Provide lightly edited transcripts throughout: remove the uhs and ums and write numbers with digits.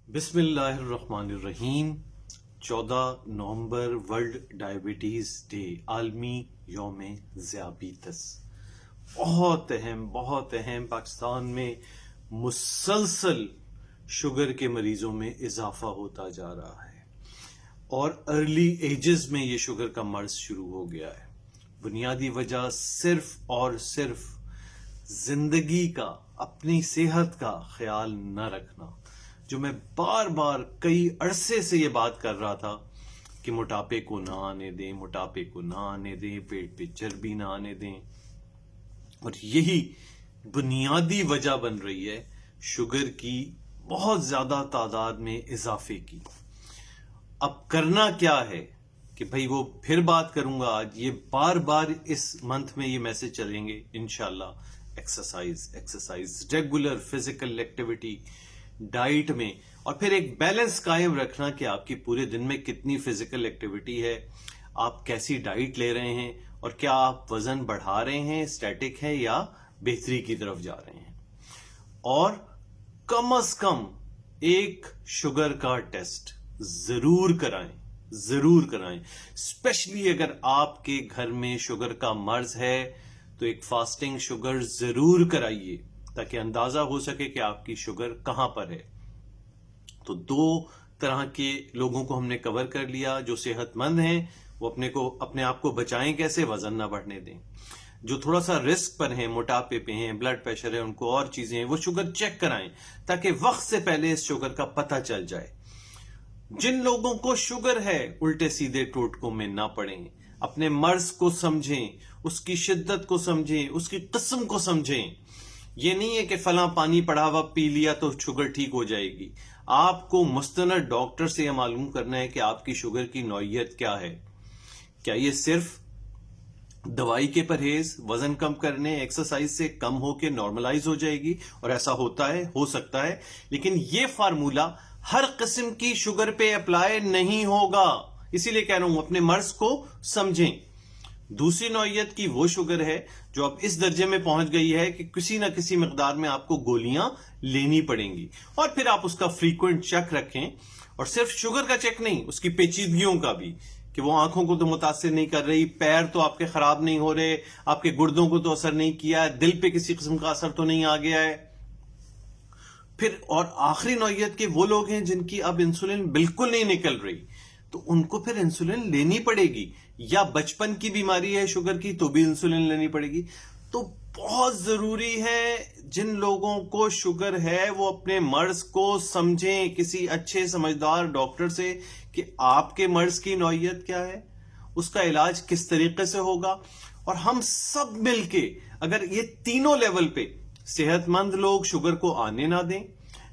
بسم اللہ الرحمن الرحیم 14 نومبر ورلڈ ڈائبٹیز ڈے، عالمی یوم ذیابیطس۔ بہت اہم پاکستان میں مسلسل شوگر کے مریضوں میں اضافہ ہوتا جا رہا ہے اور ارلی ایجز میں یہ شوگر کا مرض شروع ہو گیا ہے۔ بنیادی وجہ صرف اور صرف زندگی کا، اپنی صحت کا خیال نہ رکھنا، جو میں بار بار کئی عرصے سے یہ بات کر رہا تھا کہ موٹاپے کو نہ آنے دیں، پیٹ پہ چربی نہ آنے دیں، اور یہی بنیادی وجہ بن رہی ہے شوگر کی بہت زیادہ تعداد میں اضافے کی۔ اب کرنا کیا ہے کہ بھائی وہ پھر بات کروں گا آج، یہ بار بار اس منتھ میں یہ میسج چلیں گے انشاءاللہ۔ Exercise, regular physical activity, diet میں، اور پھر ایک بیلنس قائم رکھنا کہ آپ کی پورے دن میں کتنی فزیکل ایکٹیویٹی ہے، آپ کیسی ڈائٹ لے رہے ہیں، اور کیا آپ وزن بڑھا رہے ہیں، اسٹیٹک ہے، یا بہتری کی طرف جا رہے ہیں۔ اور کم از کم ایک شوگر کا ٹیسٹ ضرور کرائیں، اسپیشلی اگر آپ کے گھر میں شوگر کا مرض ہے تو ایک فاسٹنگ شوگر ضرور کرائیے تاکہ اندازہ ہو سکے کہ آپ کی شوگر کہاں پر ہے۔ تو دو طرح کے لوگوں کو ہم نے کور کر لیا۔ جو صحت مند ہیں وہ اپنے آپ کو بچائیں، کیسے وزن نہ بڑھنے دیں۔ جو تھوڑا سا رسک پر ہیں، موٹاپے پہ ہیں، بلڈ پریشر ہے، ان کو اور چیزیں ہیں، وہ شوگر چیک کرائیں تاکہ وقت سے پہلے اس شوگر کا پتہ چل جائے۔ جن لوگوں کو شوگر ہے الٹے سیدھے ٹوٹکوں میں نہ پڑیں، اپنے مرض کو سمجھیں، اس کی شدت کو سمجھیں، اس کی قسم کو سمجھیں۔ یہ نہیں ہے کہ فلاں پانی پڑا ہوا پی لیا تو شوگر ٹھیک ہو جائے گی۔ آپ کو مستند ڈاکٹر سے یہ معلوم کرنا ہے کہ آپ کی شوگر کی نوعیت کیا ہے۔ کیا یہ صرف دوائی کے پرہیز، وزن کم کرنے، ایکسرسائز سے کم ہو کے نارملائز ہو جائے گی؟ اور ایسا ہو سکتا ہے، لیکن یہ فارمولا ہر قسم کی شوگر پہ اپلائی نہیں ہوگا۔ اسی لیے کہہ رہا ہوں اپنے مرض کو سمجھیں۔ دوسری نوعیت کی وہ شوگر ہے جو اب اس درجے میں پہنچ گئی ہے کہ کسی نہ کسی مقدار میں آپ کو گولیاں لینی پڑیں گی، اور پھر آپ اس کا فریکوینٹ چیک رکھیں، اور صرف شوگر کا چیک نہیں، اس کی پیچیدگیوں کا بھی، کہ وہ آنکھوں کو تو متاثر نہیں کر رہی، پیر تو آپ کے خراب نہیں ہو رہے، آپ کے گردوں کو تو اثر نہیں کیا ہے، دل پہ کسی قسم کا اثر تو نہیں آ گیا ہے۔ پھر اور آخری نوعیت کے وہ لوگ ہیں جن کی اب انسولین بالکل نہیں نکل رہی، تو ان کو پھر انسولین لینی پڑے گی، یا بچپن کی بیماری ہے شوگر کی تو بھی انسولین لینی پڑے گی۔ تو بہت ضروری ہے جن لوگوں کو شوگر ہے وہ اپنے مرض کو سمجھیں کسی اچھے سمجھدار ڈاکٹر سے کہ آپ کے مرض کی نوعیت کیا ہے، اس کا علاج کس طریقے سے ہوگا، اور ہم سب مل کے اگر یہ تینوں لیول پہ صحت مند لوگ شوگر کو آنے نہ دیں،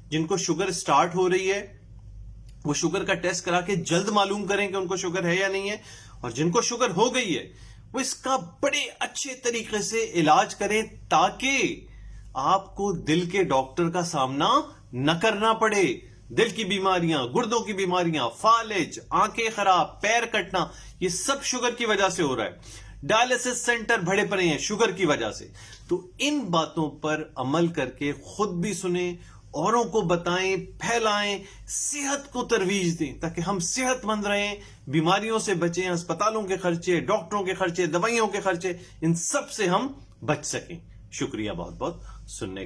جن کو شوگر سٹارٹ ہو رہی ہے وہ شوگر کا ٹیسٹ کرا کے جلد معلوم کریں کہ ان کو شوگر ہے یا نہیں ہے، اور جن کو شوگر ہو گئی ہے وہ اس کا بڑے اچھے طریقے سے علاج کریں تاکہ آپ کو دل کے ڈاکٹر کا سامنا نہ کرنا پڑے۔ دل کی بیماریاں، گردوں کی بیماریاں، فالج، آنکھیں خراب، پیر کٹنا، یہ سب شوگر کی وجہ سے ہو رہا ہے۔ ڈائلیسس سینٹر بڑے پڑے ہیں شوگر کی وجہ سے۔ تو ان باتوں پر عمل کر کے خود بھی سنیں، اوروں کو بتائیں، پھیلائیں، صحت کو ترویج دیں تاکہ ہم صحت مند رہیں، بیماریوں سے بچیں، ہسپتالوں کے خرچے، ڈاکٹروں کے خرچے، دوائیوں کے خرچے، ان سب سے ہم بچ سکیں۔ شکریہ بہت بہت سننے